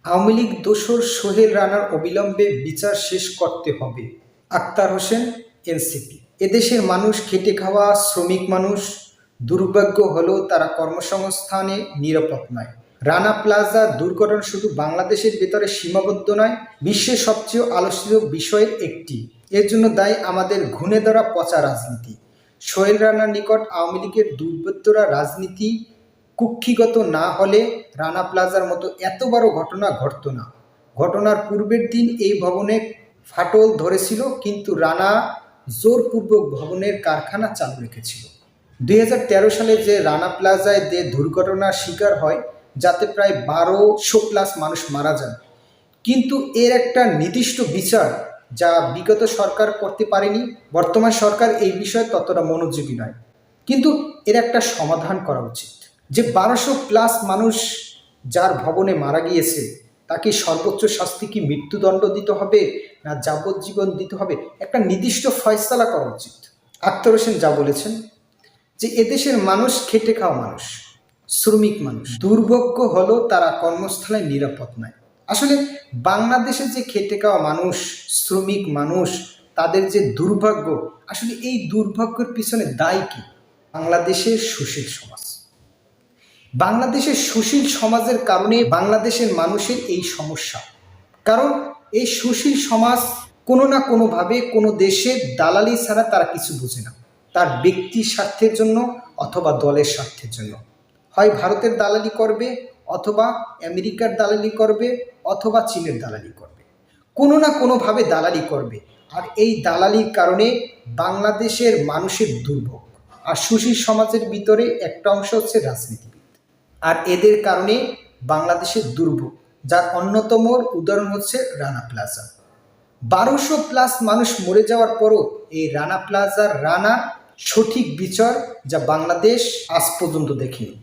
আওয়ামী লীগ দোসর সোহেল রানার অবিলম্বে বিচার শেষ করতে হবে। আক্তার হোসেন, এনসিপি। এদেশের মানুষ খেটে খাওয়া শ্রমিক মানুষ, দুর্ভাগ্য হলেও তারা কর্মসংস্থানে নিরাপদ নয়। রানা প্লাজা দুর্ঘটনা শুধু বাংলাদেশের ভেতরে সীমাবদ্ধ নয়, বিশ্বের সবচেয়ে আলোচিত বিষয়ের একটি। এর জন্য দায়ী আমাদের ঘুণে ধরা পচা রাজনীতি। সোহেল রানার নিকট আওয়ামী লীগের দুর্বৃত্তরা রাজনীতি কুক্ষিগত না হলে রানা প্লাজার মতো এত বড় ঘটনা ঘটত না। ঘটনার পূর্বের দিন এই ভবনে ফাটল ধরেছিল, কিন্তু রানা জোরপূর্বক ভবনের কারখানা চালু রেখেছিল। 2013 সালে যে রানা প্লাজায় যে দুর্ঘটনার শিকার হয়, যাতে প্রায় 1200+ মানুষ মারা যান, কিন্তু এর একটা নির্দিষ্ট বিচার যা বিগত সরকার করতে পারেনি। বর্তমান সরকার এই বিষয়ে ততটা মনোযোগী নয়, কিন্তু এর একটা সমাধান করা উচিত। যে 1200+ মানুষ যার ভবনে মারা গিয়েছে, তাকে সর্বোচ্চ শাস্তি কি মৃত্যুদণ্ড দিতে হবে না যাবজ্জীবন দিতে হবে, একটা নির্দিষ্ট ফয়সালা করা উচিত। আক্তার হোসেন যা বলেছেন যে এদেশের মানুষ খেটে খাওয়া মানুষ, শ্রমিক মানুষ, দুর্ভাগ্য হলো তারা কর্মস্থলে নিরাপদ নয়। আসলে বাংলাদেশে যে খেটে খাওয়া মানুষ, শ্রমিক মানুষ, তাদের যে দুর্ভাগ্য, আসলে এই দুর্ভাগ্যের পিছনে দায়ী কি? বাংলাদেশের সুশীল সমাজ। বাংলাদেশের সুশীল সমাজের কারণে বাংলাদেশের মানুষের এই সমস্যা। কারণ এই সুশীল সমাজ কোনো না কোনোভাবে কোনো দেশের দালালি ছাড়া তারা কিছু বোঝে না। তার ব্যক্তি স্বার্থের জন্য অথবা দলের স্বার্থের জন্য হয় ভারতের দালালি করবে, অথবা আমেরিকার দালালি করবে, অথবা চীনের দালালি করবে। কোনো না কোনোভাবে দালালি করবে। আর এই দালালির কারণে বাংলাদেশের মানুষের দুর্ভোগ। আর সুশীল সমাজের ভিতরে একটা অংশ হচ্ছে রাজনীতিবিদ। আর এদের কারণে বাংলাদেশের দুর্ভোগ, যার অন্যতম উদাহরণ হচ্ছে রানা প্লাজা। 1200+ মানুষ মরে যাওয়ার পরও এই রানা প্লাজার রানা সঠিক বিচার যা বাংলাদেশ আজ পর্যন্ত দেখেনি।